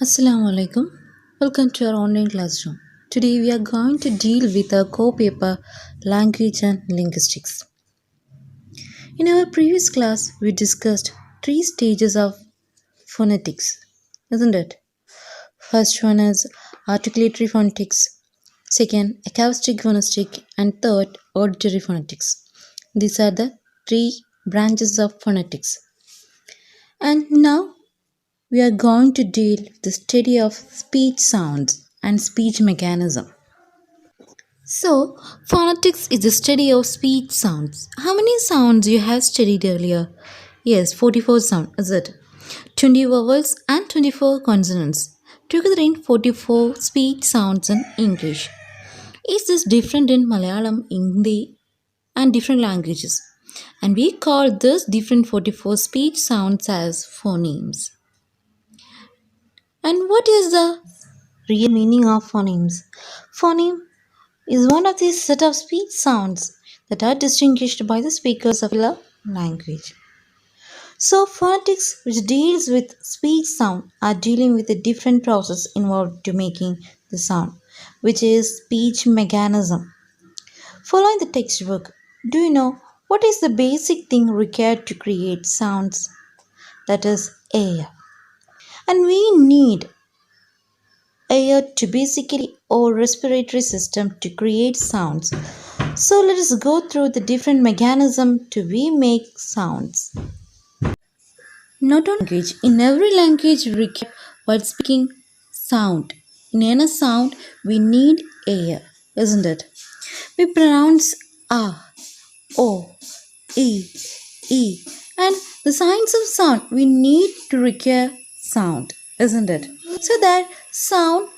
Assalamu alaikum. Welcome to our online classroom. Today we are going to deal with our core paper Language and Linguistics. In our previous class, we discussed three stages of phonetics, isn't it? First one is articulatory phonetics, second acoustic phonetic, and third auditory phonetics. These are the three branches of phonetics. And now we are going to deal with the study of speech sounds and speech mechanism. So, phonetics is the study of speech sounds. How many sounds you have studied earlier? Yes, 44 sounds, is it? 20 vowels and 24 consonants. Together in 44 speech sounds in English. Is this different in Malayalam, Hindi and different languages? And we call this different 44 speech sounds as phonemes. And what is the real meaning of phonemes? Phoneme is one of these set of speech sounds that are distinguished by the speakers of a language. So phonetics, which deals with speech sound, are dealing with a different process involved to making the sound, which is speech mechanism. Following the textbook, do you know what is the basic thing required to create sounds? That is air. And we need air to basically our respiratory system to create sounds. So let us go through the different mechanism to we make sounds. Not on language. In every language we require while speaking sound. In any sound we need air, isn't it? We pronounce ah, o, e, and the signs of sound we need to require sound, isn't it? So that sound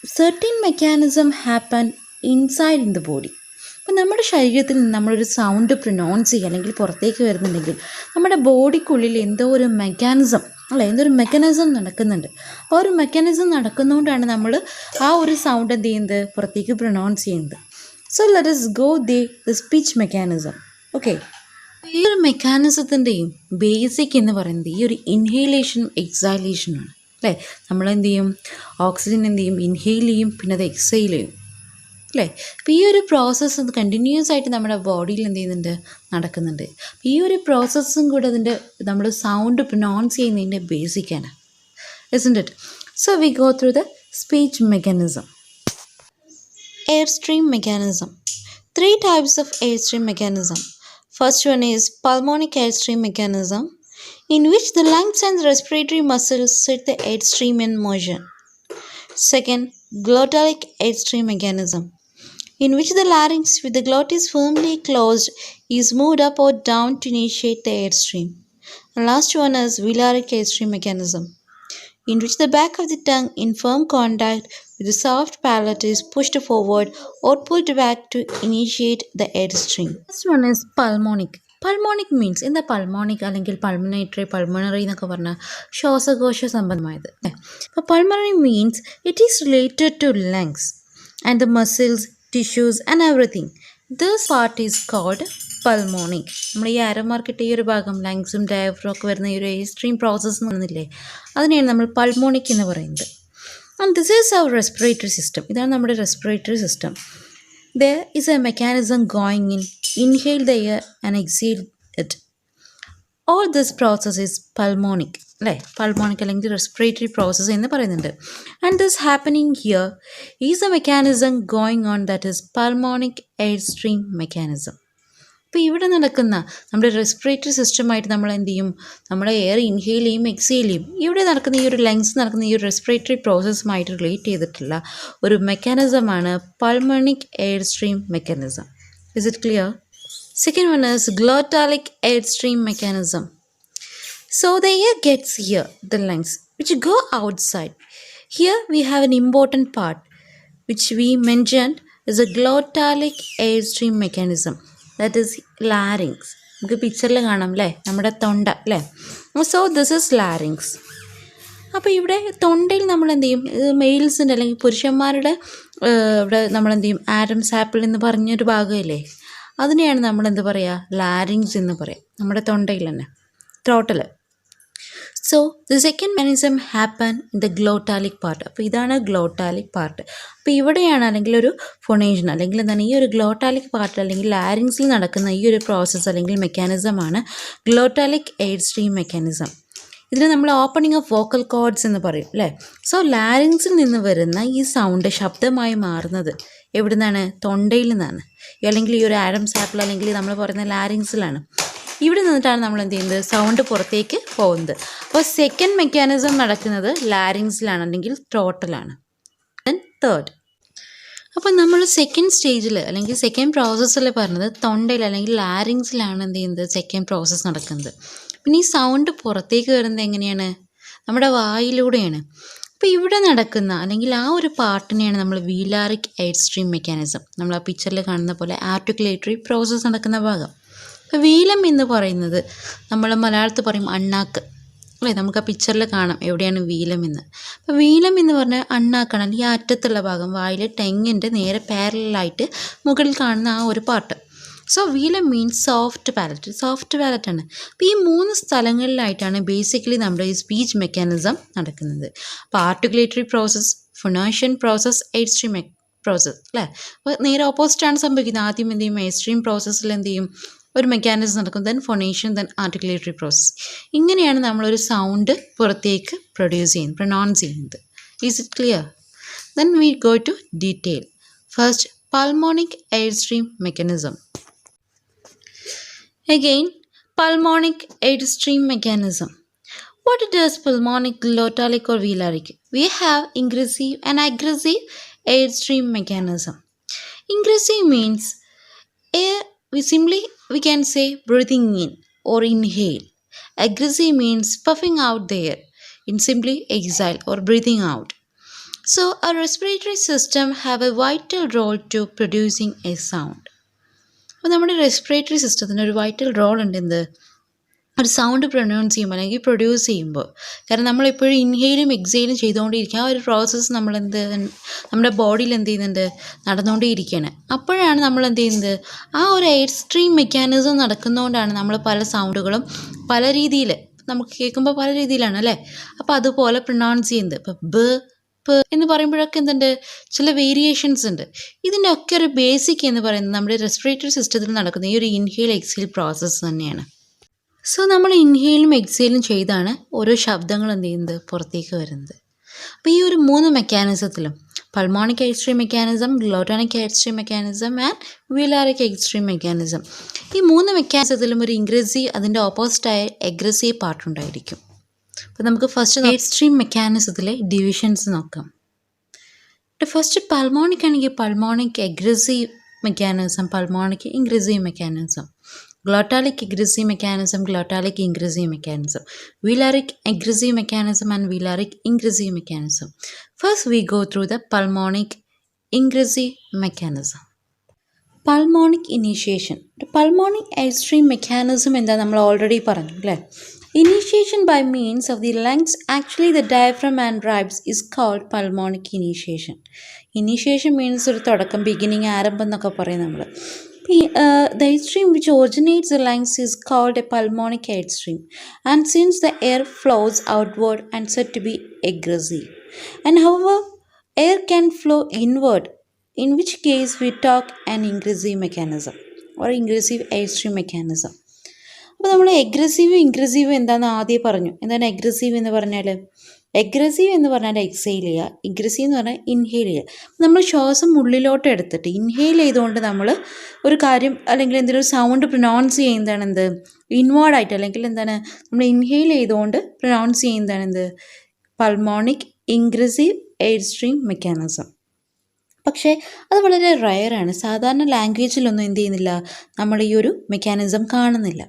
certain mechanism happen inside in the body. അപ്പം നമ്മുടെ ശരീരത്തിൽ നമ്മളൊരു sound pronounce ചെയ്യുക അല്ലെങ്കിൽ പുറത്തേക്ക് വരുന്നുണ്ടെങ്കിൽ നമ്മുടെ ബോഡിക്കുള്ളിൽ എന്തോ ഒരു മെക്കാനിസം അല്ല എന്തൊരു മെക്കാനിസം നടക്കുന്നുണ്ട്. ആ ഒരു മെക്കാനിസം നടക്കുന്നതുകൊണ്ടാണ് നമ്മൾ ആ ഒരു സൗണ്ട് എന്ത് ചെയ്യുന്നത് പുറത്തേക്ക് പ്രൊനൗൺസ് ചെയ്യുന്നത്. So let us go the speech mechanism. Okay, ഈ ഒരു മെക്കാനിസത്തിൻ്റെയും ബേസിക് എന്ന് പറയുന്നത് ഈ ഒരു ഇൻഹേലേഷനും എക്സൈലേഷനുമാണ്. അല്ലേ, നമ്മളെന്ത് ചെയ്യും, ഓക്സിജൻ എന്ത് ചെയ്യും, ഇൻഹെയിൽ ചെയ്യും, പിന്നെ അത് എക്സൈൽ ചെയ്യും അല്ലേ. അപ്പോൾ ഈ ഒരു പ്രോസസ്സ് കണ്ടിന്യൂസ് ആയിട്ട് നമ്മുടെ ബോഡിയിൽ എന്ത് ചെയ്യുന്നുണ്ട്, നടക്കുന്നുണ്ട്. ഈ ഒരു പ്രോസസ്സും കൂടെ അതിൻ്റെ നമ്മൾ സൗണ്ട് പ്രൊനൗൺസ് ചെയ്യുന്നതിൻ്റെ ബേസിക്കാണ്, isn't it? So we go through the speech mechanism. Airstream mechanism. 3 types of airstream mechanism. First one is pulmonic airstream mechanism, in which the lungs and the respiratory muscles set the airstream in motion. Second, glottalic airstream mechanism, in which the larynx with the glottis firmly closed is moved up or down to initiate the airstream. And last one is velaric airstream mechanism, in which the back of the tongue in firm contact with the soft palate is pushed forward or pulled back to initiate the airstream. Next one is pulmonic. Pulmonic means എന്താ pulmonic അല്ലെങ്കിൽ pulmonary എന്നൊക്കെ പറഞ്ഞാൽ ശ്വാസകോശ സംബന്ധമായത്. അപ്പോൾ pulmonary means it is related to lungs and the muscles, tissues and everything. This part is called pulmonic. നമ്മൾ ഈ ആരോമാർക്കിട്ട് ഈ ഒരു ഭാഗം ലങ്സും ഡയഫ്രം ഒക്കെ വരുന്ന ഈ ഒരു എയർസ്ട്രീം പ്രോസസ്സ് എന്ന് പറയുന്നില്ലേ, അതിനെയാണ് നമ്മൾ പൾമോണിക് എന്ന് പറയുന്നത്. And this is our respiratory system. ഇതാണ് നമ്മുടെ respiratory system. There is a mechanism going in. Inhale the air and exhale it. All this process is pulmonic. അല്ലേ, പൾമോണിക് അല്ലെങ്കിൽ റെസ്പിറേറ്ററി പ്രോസസ്സ് എന്ന് പറയുന്നുണ്ട്. And this happening here is a mechanism going on, that is pulmonic airstream mechanism. അപ്പോൾ ഇവിടെ നടക്കുന്ന നമ്മുടെ respiratory സിസ്റ്റമായിട്ട് നമ്മൾ എന്ത് ചെയ്യും, നമ്മുടെ എയർ ഇൻഹെയിൽ ചെയ്യും, എക്സെയിൽ ചെയ്യും. ഇവിടെ നടക്കുന്ന ഈ ഒരു ലങ്സ് നടക്കുന്ന ഈ ഒരു റെസ്പിറേറ്ററി പ്രോസസ്സുമായിട്ട് റിലേറ്റ് ചെയ്തിട്ടുള്ള ഒരു മെക്കാനിസമാണ് pulmonic airstream mechanism. Is it clear? Second one is glottalic airstream mechanism. So the air gets here, the lungs, which go outside. Here we have an important part which we mentioned is a glottalic airstream mechanism. That is larynx. നമുക്ക് പിക്ചറിൽ കാണാം അല്ലേ, നമ്മുടെ തൊണ്ട അല്ലേ. So this is larynx. അപ്പോൾ ഇവിടെ തൊണ്ടയിൽ നമ്മൾ എന്ത് ചെയ്യും, മെയിൽസിൻ്റെ അല്ലെങ്കിൽ പുരുഷന്മാരുടെ ഇവിടെ നമ്മളെന്ത് ചെയ്യും, ആരംസ് ആപ്പിൾ എന്ന് പറഞ്ഞൊരു ഭാഗമില്ലേ, അതിനെയാണ് നമ്മൾ എന്ത് പറയുക, ലാരിങ്സ് എന്ന് പറയാം, നമ്മുടെ തൊണ്ടയിൽ തന്നെ, ത്രോട്ടിൽ. So the second mechanism happen in the glottalic part. അപ്പോൾ ഇതാണ് ഗ്ലോട്ടാലിക് പാർട്ട്. അപ്പോൾ ഇവിടെയാണ് അല്ലെങ്കിൽ ഒരു ഫൊണേഷൻ അല്ലെങ്കിൽ എന്താണ് ഈ ഒരു ഗ്ലോട്ടാലിക് പാർട്ട് അല്ലെങ്കിൽ ലാരിങ്സിൽ നടക്കുന്ന ഈ ഒരു പ്രോസസ്സ് അല്ലെങ്കിൽ മെക്കാനിസമാണ് ഗ്ലോട്ടാലിക് എയർ സ്ട്രീം മെക്കാനിസം. ഇതിന് നമ്മൾ ഓപ്പണിംഗ് ഓഫ് വോക്കൽ കോഡ്സ് എന്ന് പറയും അല്ലേ. സോ ലാരിങ്സിൽ നിന്ന് വരുന്ന ഈ സൗണ്ട് ശബ്ദമായി മാറുന്നത് എവിടെ നിന്നാണ്? തൊണ്ടയിൽ നിന്നാണ്, അല്ലെങ്കിൽ ഈ ഒരു ആഡംസ് ആപ്പിൾ അല്ലെങ്കിൽ നമ്മൾ പറയുന്ന ലാരിങ്സിലാണ്. ഇവിടെ നിന്നിട്ടാണ് നമ്മൾ എന്ത് ചെയ്യുന്നത്? സൗണ്ട് പുറത്തേക്ക് പോകുന്നത്. അപ്പോൾ സെക്കൻഡ് മെക്കാനിസം നടക്കുന്നത് ലാരിങ്സിലാണ് അല്ലെങ്കിൽ ത്രോട്ടിലാണ്. ദെൻ തേർഡ്, അപ്പോൾ നമ്മൾ സെക്കൻഡ് സ്റ്റേജിൽ അല്ലെങ്കിൽ സെക്കൻഡ് പ്രോസസ്സിൽ പറഞ്ഞത് തൊണ്ടയിൽ അല്ലെങ്കിൽ ലാരിങ്സിലാണ് എന്ത് ചെയ്യുന്നത്? സെക്കൻഡ് പ്രോസസ്സ് നടക്കുന്നത്. പിന്നെ ഈ സൗണ്ട് പുറത്തേക്ക് വരുന്നത് എങ്ങനെയാണ്? നമ്മുടെ വായിലൂടെയാണ്. അപ്പോൾ ഇവിടെ നടക്കുന്ന അല്ലെങ്കിൽ ആ ഒരു പാർട്ടിനെയാണ് നമ്മൾ വീലാറിക് എയർ സ്ട്രീം മെക്കാനിസം, നമ്മൾ ആ പിക്ചറിൽ കാണുന്ന പോലെ ആർട്ടിക്കുലേറ്ററി പ്രോസസ്സ് നടക്കുന്ന ഭാഗം. അപ്പോൾ വീലം എന്ന് പറയുന്നത് നമ്മൾ മലയാളത്തിൽ പറയും അണ്ണാക്ക് അല്ലേ. നമുക്ക് ആ പിക്ചറിൽ കാണാം എവിടെയാണ് വീലം എന്ന്. അപ്പോൾ വീലം എന്ന് പറഞ്ഞാൽ അണ്ണാക്കാണ്, അല്ലെങ്കിൽ ആ അറ്റത്തുള്ള ഭാഗം, വായിൽ ടെങ്ങിൻ്റെ നേരെ പാരലായിട്ട് മുകളിൽ കാണുന്ന ആ ഒരു part. So velum means soft palate ആണ്. അപ്പോൾ ഈ 3 സ്ഥലങ്ങളിലായിട്ടാണ് ബേസിക്കലി നമ്മുടെ ഈ സ്പീച്ച് മെക്കാനിസം നടക്കുന്നത്. അപ്പോൾ articulatory process, phonation process, air stream process അല്ലേ. അപ്പോൾ നേരെ ഓപ്പോസിറ്റാണ് സംഭവിക്കുന്നത്. ആദ്യം എന്ത് ചെയ്യും? എയർ സ്ട്രീം പ്രോസസ്സിൽ എന്ത് ചെയ്യും? ഒരു മെക്കാനിസം നടക്കും, then phonation, then articulatory process. ഇങ്ങനെയാണ് നമ്മളൊരു സൗണ്ട് പുറത്തേക്ക് പ്രൊനൗൺസ് ചെയ്യുന്നത്. Is it clear? Then we go to detail. First, pulmonic air stream mechanism. Again, pulmonic air stream mechanism. What does pulmonic, glottalic or velaric? We have ingressive and aggressive air stream mechanism. Ingressive means air, we can say breathing in or inhale. Aggressive means puffing out the air, in simply exhale or breathing out. So our respiratory system have a vital role to producing a sound. അപ്പോൾ നമ്മുടെ respiratory സിസ്റ്റത്തിന് ഒരു vital role ഉണ്ട് എന്ത്? ഒരു sound pronounce ചെയ്യുമ്പോൾ അല്ലെങ്കിൽ produce ചെയ്യുമ്പോൾ. കാരണം നമ്മളെപ്പോഴും ഇൻഹെയിലും എക്സെയിലും ചെയ്തുകൊണ്ടിരിക്കുക. ആ ഒരു പ്രോസസ്സ് നമ്മുടെ ബോഡിയിൽ എന്ത് ചെയ്യുന്നുണ്ട്? നടന്നുകൊണ്ടേയിരിക്കുകയാണ്. അപ്പോഴാണ് നമ്മൾ എന്ത് ചെയ്യുന്നത്? ആ ഒരു എയർ സ്ട്രീം മെക്കാനിസം നടക്കുന്നതുകൊണ്ടാണ് നമ്മൾ പല സൗണ്ടുകളും പല രീതിയിൽ നമുക്ക് കേൾക്കുമ്പോൾ പല രീതിയിലാണ് അല്ലേ. അപ്പോൾ അതുപോലെ പ്രൊനൗൺസ് ചെയ്യുന്നത്. ഇപ്പോൾ എന്ന് പറയുമ്പോഴൊക്കെ എന്തുണ്ട്? ചില വേരിയേഷൻസ് ഉണ്ട്. ഇതിൻ്റെ ഒക്കെ ഒരു ബേസിക് എന്ന് പറയുന്നത് നമ്മുടെ റെസ്പിറേറ്ററി സിസ്റ്റത്തിൽ നടക്കുന്ന ഈ ഒരു ഇൻഹെയിൽ എക്സെയിൽ പ്രോസസ്സ് തന്നെയാണ്. സോ നമ്മൾ ഇൻഹെയിലും എക്സെയിലും ചെയ്താണ് ഓരോ ശബ്ദങ്ങൾ എന്ത് ചെയ്യുന്നത്? പുറത്തേക്ക് വരുന്നത്. അപ്പോൾ ഈ ഒരു 3 മെക്കാനിസത്തിലും pulmonic air stream mechanism, glottalic air stream mechanism and velaric air stream mechanism, ഈ 3 മെക്കാനിസത്തിലും ഒരു ഇൻഗ്രസീവ്, അതിൻ്റെ ഓപ്പോസിറ്റായ എഗ്രസീവ് പാർട്ട് ഉണ്ടായിരിക്കും. അപ്പോൾ നമുക്ക് ഫസ്റ്റ് എയർ സ്ട്രീം മെക്കാനിസത്തിലെ ഡിവിഷൻസ് നോക്കാം. ഫസ്റ്റ് പൾമോണിക് ആണെങ്കിൽ pulmonic egressive mechanism, pulmonic ingressive mechanism. Glottalic aggressive mechanism, glottalic ingressive mechanism. Velaric aggressive mechanism and velaric ingressive mechanism. First we go through the pulmonic ingressive mechanism. Pulmonic initiation. The pulmonic airstream mechanism എന്താ നമ്മൾ already പറഞ്ഞു അല്ലേ. Initiation by means of the lungs, actually the diaphragm and ribs, is called pulmonic initiation. Initiation means ഒരു തുടക്കം, beginning, ആരംഭം എന്നൊക്കെ പറയും നമ്മൾ. The airstream which originates the lungs is called a pulmonic airstream, and since the air flows outward and said to be aggressive. And however, air can flow inward, in which case we talk an ingressive mechanism or ingressive airstream mechanism. അപ്പോൾ നമ്മൾ aggressive ingressive എന്താണെന്ന് ആദ്യം പറഞ്ഞു. എന്താണ് aggressive എന്ന് പറഞ്ഞാൽ? Aggressive എന്ന് പറഞ്ഞാൽ എക്സെയിൽ ചെയ്യുക, ഇൻഗ്രസീവ് എന്ന് പറഞ്ഞാൽ ഇൻഹെയിൽ ചെയ്യുക. നമ്മൾ ശ്വാസം ഉള്ളിലോട്ട് എടുത്തിട്ട് ഇൻഹെയിൽ ചെയ്തുകൊണ്ട് നമ്മൾ ഒരു കാര്യം അല്ലെങ്കിൽ എന്തെങ്കിലും ഒരു സൗണ്ട് പ്രൊനൗൺസ് ചെയ്യുന്നതാണ് എന്ത്? ഇൻവേർഡായിട്ട്, അല്ലെങ്കിൽ എന്താണ് നമ്മൾ ഇൻഹെയിൽ ചെയ്തുകൊണ്ട് പ്രൊനൗൺസ് ചെയ്യുന്നതാണ് എന്ത്? Pulmonic ingressive air stream mechanism. പക്ഷേ അത് വളരെ റയറാണ്. സാധാരണ ലാംഗ്വേജിലൊന്നും എന്ത് ചെയ്യുന്നില്ല, നമ്മൾ ഈ ഒരു മെക്കാനിസം കാണുന്നില്ല.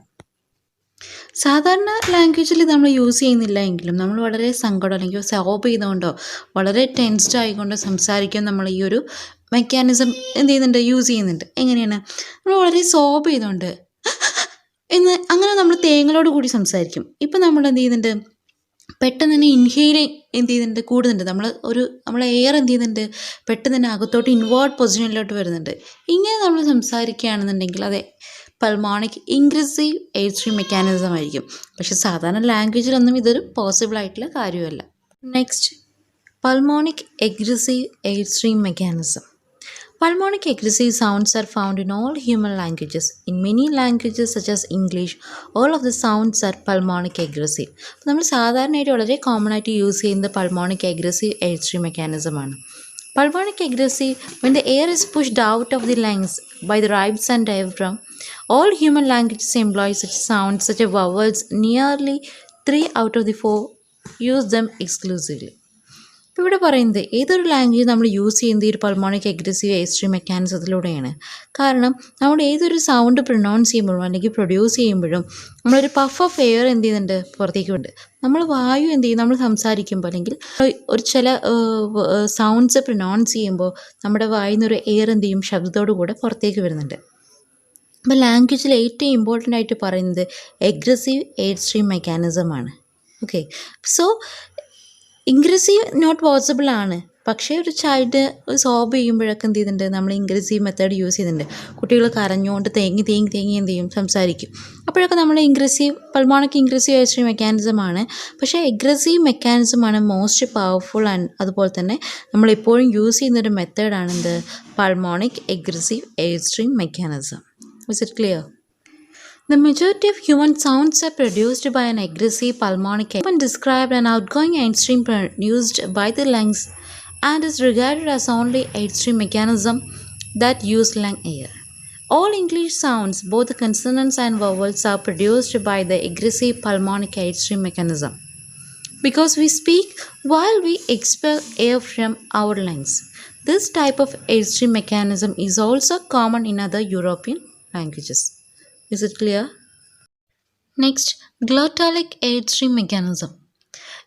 സാധാരണ ലാംഗ്വേജിൽ നമ്മൾ യൂസ് ചെയ്യുന്നില്ല എങ്കിലും നമ്മൾ വളരെ സങ്കടം അല്ലെങ്കിൽ സോബ് ചെയ്തുകൊണ്ടോ വളരെ ടെൻസ്ഡ് ആയിക്കൊണ്ടോ സംസാരിക്കാൻ നമ്മൾ ഈ ഒരു മെക്കാനിസം എന്ത് ചെയ്യുന്നുണ്ട്? യൂസ് ചെയ്യുന്നുണ്ട്. എങ്ങനെയാണ്? നമ്മൾ വളരെ സോബ് ചെയ്തുകൊണ്ട് അങ്ങനെ നമ്മൾ തേങ്ങളോട് കൂടി സംസാരിക്കും. ഇപ്പം നമ്മൾ എന്ത് ചെയ്യുന്നുണ്ട്? പെട്ടെന്ന് തന്നെ ഇൻഹെയിൽ എന്ത് ചെയ്യുന്നുണ്ട്? കൂടുന്നുണ്ട്. നമ്മൾ എയർ എന്ത് ചെയ്യുന്നുണ്ട്? പെട്ടെന്ന് തന്നെ അകത്തോട്ട് ഇൻവേർട്ട് പൊസിഷനിലോട്ട് വരുന്നുണ്ട്. ഇങ്ങനെ നമ്മൾ സംസാരിക്കുകയാണെന്നുണ്ടെങ്കിൽ അതെ pulmonic ingressive air stream mechanism ആയിരിക്കും. പക്ഷെ സാധാരണ ലാംഗ്വേജിലൊന്നും ഇതൊരു പോസിബിൾ ആയിട്ടുള്ള കാര്യമല്ല. Next, pulmonic egressive air stream mechanism. Pulmonic aggressive sounds are found in all human languages. In many languages such as English, all of the sounds are pulmonic aggressive. നമ്മൾ സാധാരണയായിട്ട് വളരെ കോമൺ ആയിട്ട് യൂസ് ചെയ്യുന്നത് pulmonic aggressive air stream mechanism ആണ്. Pulmonic aggressive, when the air is pushed out of the lungs by the ribs and diaphragm, all human languages employ such sounds such as vowels. Nearly 3 out of the 4 use them exclusively. ഇപ്പോൾ ഇവിടെ പറയുന്നത് ഏതൊരു language നമ്മൾ use ചെയ്യുന്നത് ഈ ഒരു pulmonic aggressive air stream മെക്കാനിസത്തിലൂടെയാണ്. കാരണം നമ്മൾ ഏതൊരു സൗണ്ട് പ്രൊനൗൺസ് ചെയ്യുമ്പോഴും അല്ലെങ്കിൽ പ്രൊഡ്യൂസ് ചെയ്യുമ്പോഴും നമ്മളൊരു പഫ് ഓഫ് എയർ എന്ത് ചെയ്യുന്നുണ്ട്, പുറത്തേക്ക് ഉണ്ട്. നമ്മൾ വായു എന്ത് ചെയ്യും, നമ്മൾ സംസാരിക്കുമ്പോൾ അല്ലെങ്കിൽ ഒരു ചില സൗണ്ട്സ് പ്രൊനൗൺസ് ചെയ്യുമ്പോൾ നമ്മുടെ വായിൽ നിന്നൊരു എയർ എന്ത് ചെയ്യും, ശബ്ദത്തോടു കൂടെ പുറത്തേക്ക് വരുന്നുണ്ട്. അപ്പോൾ ലാംഗ്വേജിൽ ഏറ്റവും ഇമ്പോർട്ടൻ്റ് ആയിട്ട് പറയുന്നത് എഗ്രസീവ് എയർ സ്ട്രീം മെക്കാനിസമാണ്. Okay, so ingressive not possible ആണ്. പക്ഷേ ഒരു ചൈൽഡ് സോബ് ചെയ്യുമ്പോഴൊക്കെ എന്ത് ചെയ്യുന്നുണ്ട്, നമ്മൾ ഇൻഗ്രസീവ് മെത്തേഡ് യൂസ് ചെയ്യുന്നുണ്ട്. കുട്ടികൾ കരഞ്ഞുകൊണ്ട് തേങ്ങി എന്ത് ചെയ്യും, സംസാരിക്കും. അപ്പോഴൊക്കെ നമ്മൾ പൾമോണിക് ഇൻഗ്രസീവ് എയർ സ്ട്രീം മെക്കാനിസമാണ്. പക്ഷേ എഗ്രസീവ് മെക്കാനിസമാണ് മോസ്റ്റ് പവർഫുൾ ആൻഡ് അതുപോലെ തന്നെ നമ്മളെപ്പോഴും യൂസ് ചെയ്യുന്നൊരു മെത്തേഡാണ് എന്ത്, pulmonic egressive air stream mechanism. Is it clear? The majority of human sounds are produced by an aggressive pulmonic air. Often described an outgoing airstream produced by the lungs and is regarded as only airstream mechanism that use lung air. All English sounds, both the consonants and vowels, are produced by the aggressive pulmonic airstream mechanism because we speak while we expel air from our lungs. This type of airstream mechanism is also common in other European languages. Is it clear? Next, glottalic airstream mechanism.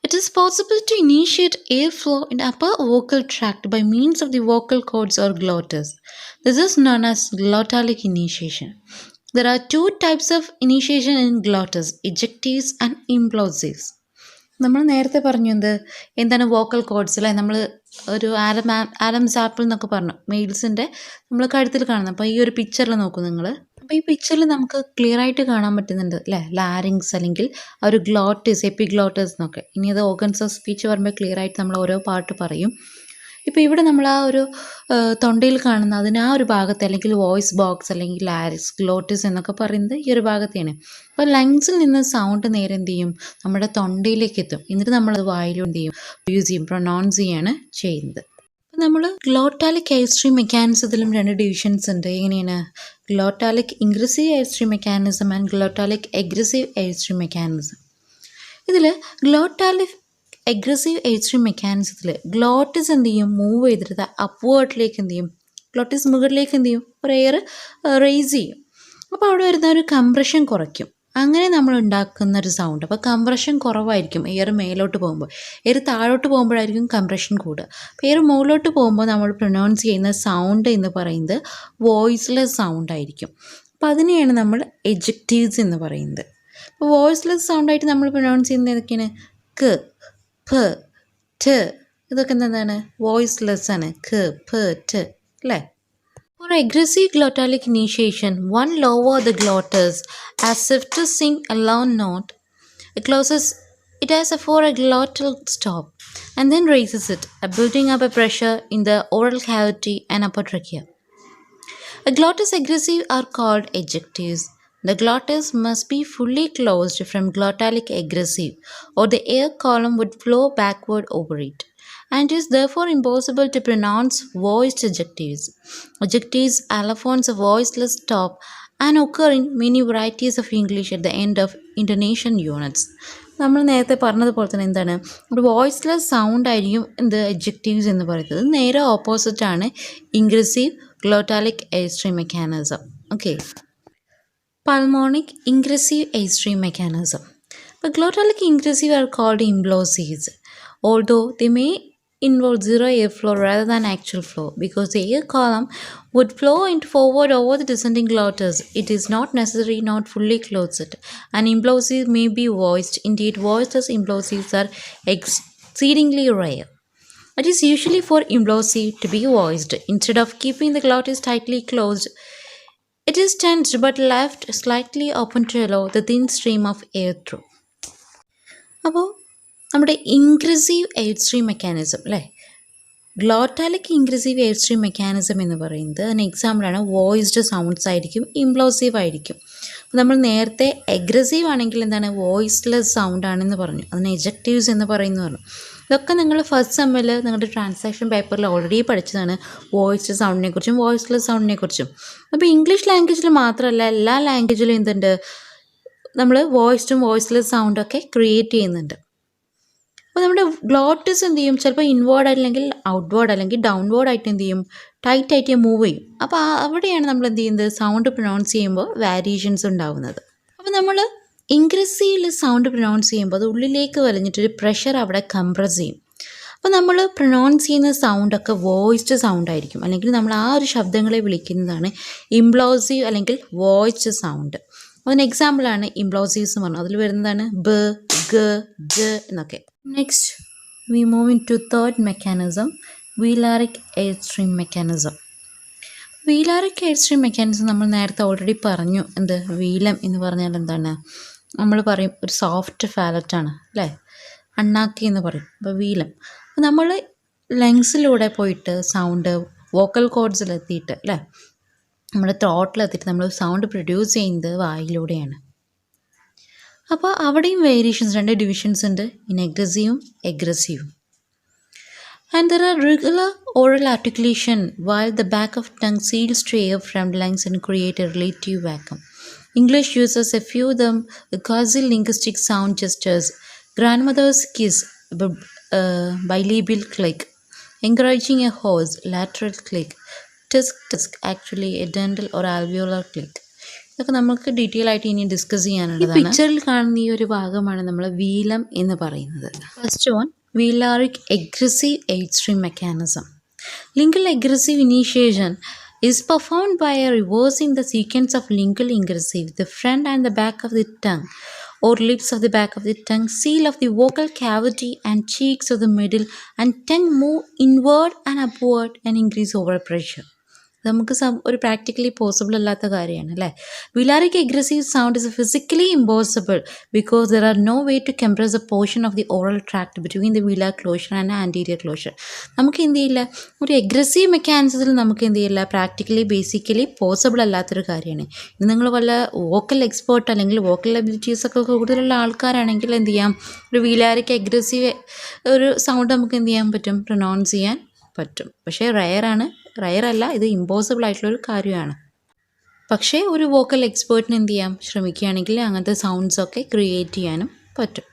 It is possible to initiate airflow in upper vocal tract by means of the vocal cords or glottis. This is known as glottalic initiation. There are 2 types of initiation in glottis, ejectives and implosives. നമ്മൾ നേരത്തെ പറഞ്ഞു എന്താണ് vocal cords അല്ലേ, നമ്മൾ ഒരു Adams apple എന്നൊക്കെ പറഞ്ഞു, മെയിൽസിൻ്റെ നമ്മൾ കഴുത്തിൽ കാണുന്നത്. അപ്പോൾ ഈ ഒരു പിക്ചറിൽ നോക്കൂ നിങ്ങൾ. അപ്പോൾ ഈ പിക്ചറിൽ നമുക്ക് ക്ലിയർ ആയിട്ട് കാണാൻ പറ്റുന്നുണ്ട് അല്ലേ, ലാരിങ്സ് അല്ലെങ്കിൽ ആ ഒരു ഗ്ലോട്ടിസ്, എപ്പിഗ്ലോട്ടിസ് എന്നൊക്കെ. ഇനി അത് ഓർഗൻസ് ഓഫ് സ്പീച്ച് പറയുമ്പോൾ ക്ലിയർ ആയിട്ട് നമ്മൾ ഓരോ പാർട്ട് പറയും. ഇപ്പോൾ ഇവിടെ നമ്മൾ ആ ഒരു തൊണ്ടയിൽ കാണുന്ന അതിന് ആ ഒരു ഭാഗത്തെ അല്ലെങ്കിൽ വോയിസ് ബോക്സ് അല്ലെങ്കിൽ ലാരിക്സ്, ഗ്ലോട്ടിസ് എന്നൊക്കെ പറയുന്നത് ഈ ഒരു ഭാഗത്തെയാണ്. അപ്പോൾ ലങ്സിൽ നിന്ന് സൗണ്ട് നേരെ എന്ത് ചെയ്യും, നമ്മുടെ തൊണ്ടയിലേക്ക് എത്തും. എന്നിട്ട് നമ്മളത് വായിലും എന്ത് ചെയ്യും, യൂസ് ചെയ്യും, പ്രൊനൗൺസ് ചെയ്യാണ് ചെയ്യുന്നത്. അപ്പോൾ നമ്മൾ ഗ്ലോട്ടാലിക് എയർ സ്ട്രീം മെക്കാനിസത്തിലും 2 ഡിവിഷൻസ് ഉണ്ട്. എങ്ങനെയാണ്, glottalic ingressive air stream mechanism and glottalic egressive air stream mechanism. ഇതിൽ ഗ്ലോട്ടാലിക് എഗ്രസീവ് എയർ സ്ട്രീം മെക്കാനിസത്തിൽ ഗ്ലോട്ടിസ് എന്ത് ചെയ്യും, മൂവ് ചെയ്തിട്ട് അപ്വേർഡിലേക്ക് എന്ത് ചെയ്യും, ഗ്ലോട്ടിസ് മുകളിലേക്ക് എന്ത് ചെയ്യും, ഒരു എയർ റേസ് ചെയ്യും. അപ്പോൾ അവിടെ വരുന്ന ഒരു കംപ്രഷൻ കുറയ്ക്കും. അങ്ങനെ നമ്മൾ ഉണ്ടാക്കുന്ന ഒരു സൗണ്ട്. അപ്പോൾ കംപ്രഷൻ കുറവായിരിക്കും എയർ മേലോട്ട് പോകുമ്പോൾ. എയർ താഴോട്ട് പോകുമ്പോഴായിരിക്കും കംപ്രഷൻ കൂടുക. അപ്പോൾ എയർ മുകളിലോട്ട് പോകുമ്പോൾ നമ്മൾ പ്രൊനൗൺസ് ചെയ്യുന്ന സൗണ്ട് എന്ന് പറയുന്നത് വോയിസ്ലെസ് സൗണ്ട് ആയിരിക്കും. അപ്പോൾ അതിനെയാണ് നമ്മൾ എജക്റ്റീവ്സ് എന്ന് പറയുന്നത്. അപ്പോൾ വോയിസ്ലെസ് സൗണ്ടായിട്ട് നമ്മൾ പ്രൊനൗൺസ് ചെയ്യുന്നത് ഏതൊക്കെയാണ്, ക, ഫ, ഠ, ഇതൊക്കെ എന്താണ്, വോയിസ്ലെസ് ആണ്, ക, ഫ, ഠ അല്ലേ. For aggressive glottalic initiation, one lower the glottis as if to sing a low note. It closes it as for a glottal stop and then raises it, building up a pressure in the oral cavity and upper trachea. A glottis aggressive are called ejectives. The glottis must be fully closed from glottalic aggressive or the air column would flow backward over it, and it is therefore impossible to pronounce voiced ejectives. Ejectives allophones a voiceless stop and occur in many varieties of English at the end of intonation units. നമ്മൾ നേരത്തെ പറഞ്ഞതുപോലെ തന്നെ എന്താണ്, ഒരു voiceless sound ആയിരിക്കും എന്ത്, എജക്റ്റീവ്സ് എന്ന് പറയുന്നത്. നേരെ ഓപ്പോസിറ്റാണ് ingressive glottalic air stream mechanism. Okay, pulmonic ingressive air stream mechanism. But glottalic ingressive are called implosives, although they may involve zero airflow rather than actual flow. Because the air column would flow forward over the descending glottis, it is not necessary not fully closed. An implosive may be voiced. Indeed, voiceless implosives are exceedingly rare. It is usually for implosive to be voiced. Instead of keeping the glottis tightly closed, It is tensed but left slightly open to allow the thin stream of air through. അപ്പോൾ നമ്മുടെ ഇൻക്രീസീവ് air stream mechanism അല്ലേ, ഗ്ലോട്ടാലിക് ഇൻക്രീസീവ് air stream mechanism എന്ന് പറയുന്നത് അതിന് എക്സാമ്പിളാണ് voiced sounds ആയിരിക്കും, ഇംപ്ലോസീവ് ആയിരിക്കും. അപ്പോൾ നമ്മൾ നേരത്തെ എഗ്രസീവ് ആണെങ്കിൽ എന്താണ് വോയിസ്ലെസ് സൗണ്ട് ആണെന്ന് പറഞ്ഞു, അതിന് എജക്റ്റീവ്സ് എന്ന് പറയുന്നു പറഞ്ഞു. ഇതൊക്കെ നിങ്ങൾ ഫസ്റ്റ് സെമ്മിൽ നിങ്ങളുടെ ട്രാൻസാക്ഷൻ പേപ്പറിൽ ഓൾറെഡി പഠിച്ചതാണ്, വോയിസ്ഡ് സൗണ്ടിനെ കുറിച്ചും വോയിസ്ലെസ് സൗണ്ടിനെ കുറിച്ചും. അപ്പോൾ ഇംഗ്ലീഷ് ലാംഗ്വേജിൽ മാത്രമല്ല എല്ലാ ലാംഗ്വേജിലും എന്തുണ്ട്, നമ്മൾ വോയിസ്ഡും വോയിസ്ലെസ് സൗണ്ടൊക്കെ ക്രിയേറ്റ് ചെയ്യുന്നുണ്ട്. അപ്പോൾ നമ്മുടെ ഗ്ലോട്ടസ് എന്ത് ചെയ്യും, ചിലപ്പോൾ ഇൻവേർഡ് അല്ലെങ്കിൽ ഔട്ട്വേർഡ് അല്ലെങ്കിൽ ഡൗൺവേർഡ് ആയിട്ട് എന്ത് ചെയ്യും, ടൈറ്റ് ആയിട്ട് മൂവ് ചെയ്യും. അപ്പോൾ അവിടെയാണ് നമ്മൾ എന്ത് ചെയ്യുന്നത്, സൗണ്ട് പ്രൊനൗൺസ് ചെയ്യുമ്പോൾ വേരിയേഷൻസ് ഉണ്ടാവുന്നത്. അപ്പോൾ നമ്മൾ ഇൻക്രീസീവിൽ സൗണ്ട് പ്രൊനൗൺസ് ചെയ്യുമ്പോൾ അത് ഉള്ളിലേക്ക് വലിഞ്ഞിട്ടൊരു പ്രഷർ അവിടെ കംപ്രസ് ചെയ്യും. അപ്പോൾ നമ്മൾ പ്രൊനൗൺസ് ചെയ്യുന്ന സൗണ്ടൊക്കെ വോയിസ്ഡ് സൗണ്ട് ആയിരിക്കും, അല്ലെങ്കിൽ നമ്മൾ ആ ഒരു ശബ്ദങ്ങളെ വിളിക്കുന്നതാണ് ഇംപ്ലോസീവ് അല്ലെങ്കിൽ വോയിസ്ഡ് സൗണ്ട്. അതിന് എക്സാമ്പിളാണ് ഇംപ്ലോസീവ്സ് എന്ന് പറഞ്ഞത്, അതിൽ വരുന്നതാണ് ബ, ഗ, ജ എന്നൊക്കെ. Next we move in to third mechanism, velaric air stream mechanism. Velaric air stream mechanism നമ്മൾ നേരത്തെ ഓൾറെഡി പറഞ്ഞു. എന്ത്, വീലം എന്ന് പറഞ്ഞാൽ എന്താണ്, നമ്മൾ പറയും ഒരു സോഫ്റ്റ് ഫാലറ്റാണ് അല്ലേ, അണ്ണാക്കി എന്ന് പറയും. അപ്പോൾ വീലം, അപ്പോൾ നമ്മൾ ലങ്സിലൂടെ പോയിട്ട് സൗണ്ട് വോക്കൽ കോഡ്സിലെത്തിയിട്ട് അല്ലേ, നമ്മുടെ ത്രോട്ടിലെത്തിയിട്ട് നമ്മൾ സൗണ്ട് പ്രൊഡ്യൂസ് ചെയ്യുന്നത് വായിലൂടെയാണ്. അപ്പോൾ അവിടെയും വേരിയേഷൻസ്, രണ്ട് ഡിവിഷൻസ് ഉണ്ട്, in അഗ്രസീവും എഗ്രസീവും. And there are regular oral articulation while the back of tongue seals to air from lungs and create a relative vacuum. English uses a few of them quasi-linguistic sound gestures, grandmother's kiss, bilabial click, encouraging a horse, lateral click, tisk tisk, actually a dental or alveolar click. ഇതൊക്കെ നമുക്ക് detail ആയിട്ട് ഇനി discuss ചെയ്യാനുള്ളതാണ്. പിക്ചറിൽ കാണുന്ന ഈ ഒരു ഭാഗമാണ് നമ്മൾ വീലം എന്ന് പറയുന്നത്. First one, Velaric aggressive air stream mechanism. Lingual aggressive initiation is performed by reversing the sequence of lingual ingressive. The front and the back of the tongue or lips of the back of the tongue, seal of the vocal cavity and cheeks of the middle, and tongue move inward and upward and increase over pressure. നമുക്ക് ഒരു practically possible അല്ലാത്ത കാര്യമാണ് അല്ലേ. Velaric aggressive sound is physically impossible because there are no way to compress a portion of the oral tract between the velar closure and anterior closure. നമുക്ക് എന്ത് ചെയ്യില്ല, ഒരു aggressive മെക്കാനിസത്തിൽ നമുക്ക് എന്ത് ചെയ്യില്ല, പ്രാക്ടിക്കലി ബേസിക്കലി പോസിബിൾ അല്ലാത്തൊരു കാര്യമാണ്. ഇത് നിങ്ങൾ വല്ല വോക്കൽ എക്സ്പേർട്ട് അല്ലെങ്കിൽ വോക്കൽ എബിലിറ്റീസൊക്കെ കൂടുതലുള്ള ആൾക്കാരാണെങ്കിൽ എന്ത് ചെയ്യാം, ഒരു വിലാറിക് അഗ്രസീവ് ഒരു സൗണ്ട് നമുക്ക് എന്ത് ചെയ്യാൻ പറ്റും, പ്രൊനൗൺസ് ചെയ്യാൻ പറ്റും. പക്ഷേ റയർ അല്ല, ഇത് ഇമ്പോസിബിൾ ആയിട്ടുള്ളൊരു കാര്യമാണ്. പക്ഷേ ഒരു വോക്കൽ എക്സ്പേർട്ടിന് എന്ത് ചെയ്യാം, ശ്രമിക്കുകയാണെങ്കിൽ അങ്ങനത്തെ സൗണ്ട്സൊക്കെ ക്രിയേറ്റ് ചെയ്യാനും പറ്റും.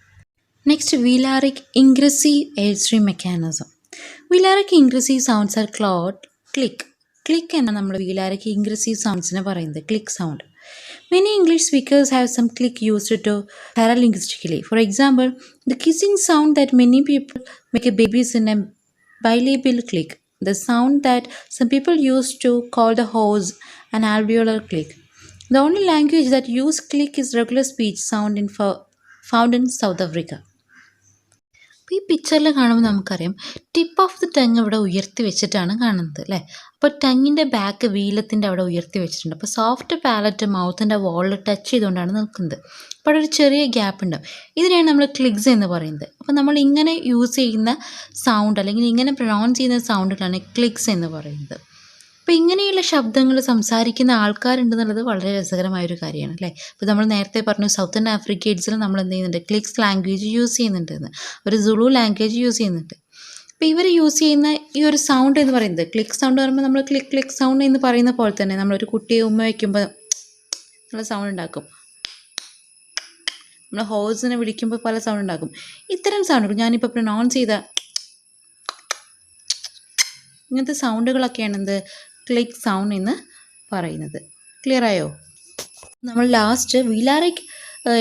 Next, velaric ingressive air stream mechanism. Velaric ingressive sounds are called, click. Click എന്നാണ് നമ്മൾ വീലാറിക് ഇൻഗ്രസീവ് സൗണ്ട്സിനെ പറയുന്നത്, click sound. Many English speakers have some click used to paralinguistically. For example, the kissing sound that many people make a babies in a bilabial click. The sound that some people used to call the horse an alveolar click. The only language that use click is regular speech sound found in South Africa. അപ്പോൾ ഈ പിക്ചറിൽ കാണുമ്പോൾ നമുക്കറിയാം tip of the tongue ഇവിടെ ഉയർത്തി വെച്ചിട്ടാണ് കാണുന്നത് അല്ലേ. അപ്പോൾ ടങ്ങിൻ്റെ ബാക്ക് വീലത്തിൻ്റെ അവിടെ ഉയർത്തി വെച്ചിട്ടുണ്ട്. അപ്പോൾ സോഫ്റ്റ് പാലറ്റ് മൗത്തിൻ്റെ വോളിൽ ടച്ച് ചെയ്തുകൊണ്ടാണ് നിൽക്കുന്നത്. അപ്പോൾ അവിടെ ഒരു ചെറിയ ഗ്യാപ്പ് ഉണ്ടാവും. ഇതിനെയാണ് നമ്മൾ ക്ലിക്സ് എന്ന് പറയുന്നത്. അപ്പോൾ നമ്മൾ ഇങ്ങനെ യൂസ് ചെയ്യുന്ന സൗണ്ട് അല്ലെങ്കിൽ ഇങ്ങനെ പ്രൊനൗൺസ് ചെയ്യുന്ന സൗണ്ടുകളാണ് ക്ലിക്സ് എന്ന് പറയുന്നത്. അപ്പോൾ ഇങ്ങനെയുള്ള ശബ്ദങ്ങൾ സംസാരിക്കുന്ന ആൾക്കാരുണ്ടെന്നുള്ളത് വളരെ രസകരമായൊരു കാര്യമാണ് അല്ലേ. ഇപ്പോൾ നമ്മൾ നേരത്തെ പറഞ്ഞു സൗത്തേൺ ആഫ്രിക്കേറ്റ്സിൽ നമ്മൾ എന്ത് ചെയ്യുന്നുണ്ട്, ക്ലിക്സ് ലാംഗ്വേജ് യൂസ് ചെയ്യുന്നുണ്ടെന്ന്, ഒരു സുളു ലാംഗ്വേജ് യൂസ് ചെയ്യുന്നുണ്ട്. അപ്പോൾ ഇവർ യൂസ് ചെയ്യുന്ന ഈ ഒരു സൗണ്ട് എന്ന് പറയുന്നത് ക്ലിക്ക് സൗണ്ട് പറയുമ്പോൾ നമ്മൾ ക്ലിക്ക് ക്ലിക്ക് സൗണ്ട് എന്ന് പറയുന്ന പോലെ തന്നെ നമ്മളൊരു കുട്ടിയെ ഉമ്മ വയ്ക്കുമ്പോൾ നമ്മൾ സൗണ്ട് ഉണ്ടാക്കും, നമ്മൾ ഹോഴ്സിനെ വിളിക്കുമ്പോൾ പല സൗണ്ട് ഉണ്ടാക്കും. ഇത്തരം സൗണ്ടുകൾ ഞാനിപ്പോൾ പ്രൊനൗൺസ് ചെയ്ത ഇങ്ങനത്തെ സൗണ്ടുകളൊക്കെയാണ് എന്ത്, ക്ലിക്ക് സൗണ്ട് എന്ന് പറയുന്നത്. ക്ലിയർ ആയോ? നമ്മൾ ലാസ്റ്റ് വീലാറിക്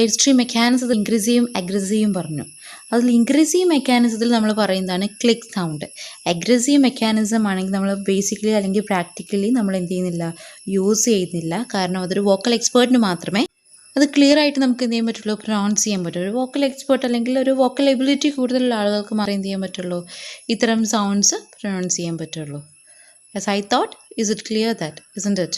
എക്സ്ട്രീം മെക്കാനിസത്തിൽ ഇൻക്രീസീവും അഗ്രസീവും പറഞ്ഞു. അതിൽ ഇൻക്രീസീവ് മെക്കാനിസത്തിൽ നമ്മൾ പറയുന്നതാണ് ക്ലിക്ക് സൗണ്ട്. അഗ്രസീവ് മെക്കാനിസം ആണെങ്കിൽ നമ്മൾ ബേസിക്കലി അല്ലെങ്കിൽ പ്രാക്ടിക്കലി നമ്മൾ എന്ത് ചെയ്യുന്നില്ല, യൂസ് ചെയ്യുന്നില്ല. കാരണം അതൊരു വോക്കൽ എക്സ്പേർട്ടിന് മാത്രമേ അത് ക്ലിയർ ആയിട്ട് നമുക്ക് എന്ത് ചെയ്യാൻ പറ്റുള്ളൂ, പ്രൊനൗൺസ് ചെയ്യാൻ പറ്റുള്ളൂ. ഒരു വോക്കൽ എക്സ്പേർട്ട് അല്ലെങ്കിൽ ഒരു വോക്കൽ എബിലിറ്റി കൂടുതലുള്ള ആളുകൾക്ക് മാത്രമേ എന്ത് ചെയ്യാൻ പറ്റുള്ളൂ, ഇത്തരം സൗണ്ട്സ് പ്രൊനൗൺസ് ചെയ്യാൻ പറ്റുള്ളൂ. As I thought, is it clear that, isn't it?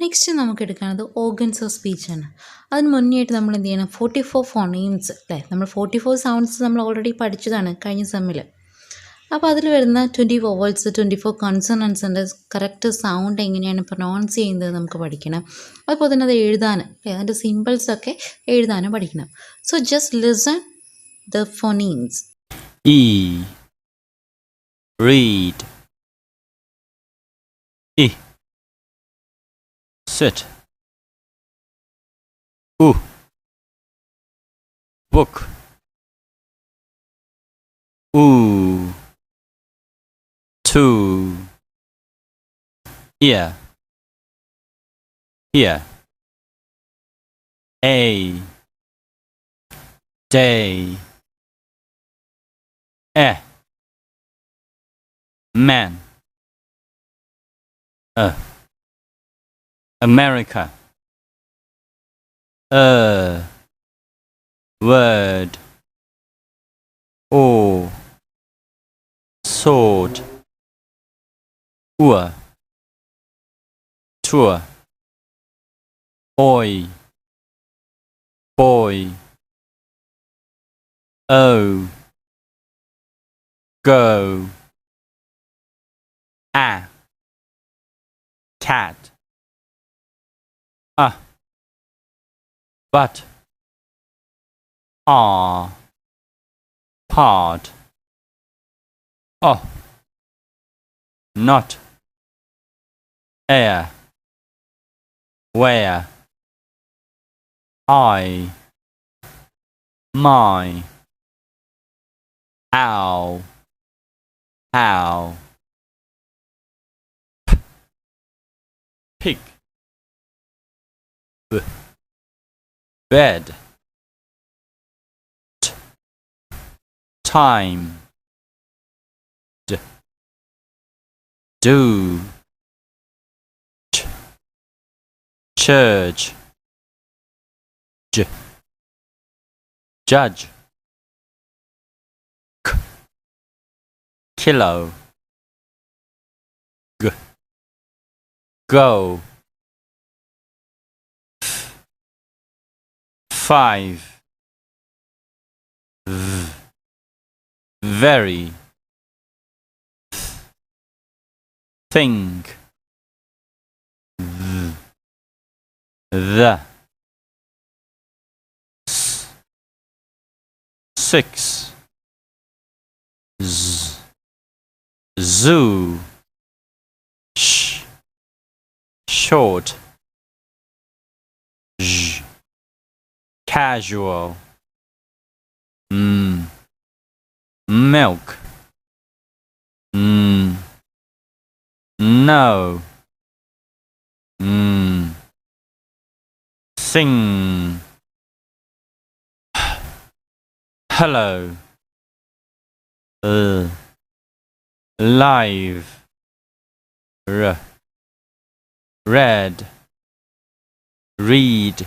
Next നമുക്ക് എടുക്കുന്നത് ഓർഗൻസ് ഓഫ് സ്പീച്ചാണ്. അതിന് മുന്നേയായിട്ട് നമ്മൾ എന്ത് ചെയ്യണം, 44 ഫോണീംസ് അല്ലേ, നമ്മൾ 44 സൗണ്ട്സ് നമ്മൾ ഓൾറെഡി പഠിച്ചതാണ് കഴിഞ്ഞ സെമ്മിൽ. അപ്പോൾ അതിൽ വരുന്ന 20 വോവൽസ്, 24 കൺസണൻസിൻ്റെ കറക്റ്റ് സൗണ്ട് എങ്ങനെയാണ് പ്രൊനൗൺസ് ചെയ്യുന്നത് നമുക്ക് പഠിക്കണം. അതുപോലെ തന്നെ അത് എഴുതാനും അതിൻ്റെ സിമ്പിൾസൊക്കെ എഴുതാനും പഠിക്കണം. So just listen the phonemes. E, read. I, sit. U, book. Ooh, two. Ear, here. A, day. Man. America. Word. Sword. Tour. Oi. Boy. Go. Cat. But. Part. Not. Air. Where. I. My. Ow. How. Pig. Bed. Time. Do. Church. Judge. Kilo. Go. 5. Very. Think. The. 6. Zoo. Short. Casual. Milk. No. Sing. Hello. Live. Red. Read.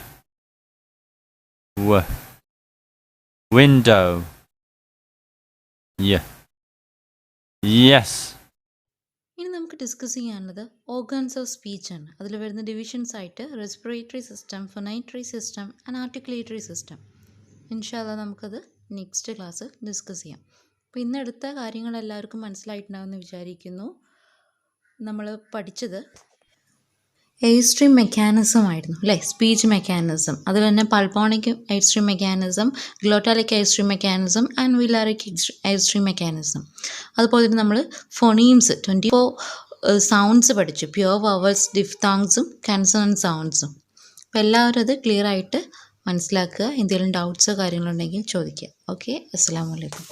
Window. Yes. ഇനി നമുക്ക് discuss ചെയ്യാനുള്ളത് organs of സ്പീച്ചാണ്. അതിൽ വരുന്ന divisions ആയിട്ട് respiratory system, phonatory system and articulatory system. ഇൻഷാല്ലാ നമുക്കത് next class discuss ചെയ്യാം. അപ്പോൾ ഇന്നെടുത്ത കാര്യങ്ങൾ എല്ലാവർക്കും മനസ്സിലായിട്ടുണ്ടാവുമെന്ന് വിചാരിക്കുന്നു. നമ്മൾ പഠിച്ചത് എയർ സ്ട്രീം മെക്കാനിസം ആയിരുന്നു അല്ലേ, സ്പീച്ച് മെക്കാനിസം. അതിൽ തന്നെ pulmonic air stream mechanism, glottalic air stream mechanism and velaric air stream mechanism. അതുപോലെ തന്നെ നമ്മൾ ഫോണീംസ് 24 സൗണ്ട്സ് പഠിച്ചു, പ്യുവർ വവൽസ്, ഡിഫ്താങ്സും കൺസണന്റ് സൗണ്ട്സും. അപ്പോൾ എല്ലാവരും അത് ക്ലിയർ ആയിട്ട് മനസ്സിലാക്കുക. എന്തെങ്കിലും ഡൗട്ട്സോ കാര്യങ്ങളുണ്ടെങ്കിൽ ചോദിക്കുക. ഓക്കെ, അസ്സലാമു അലൈക്കും.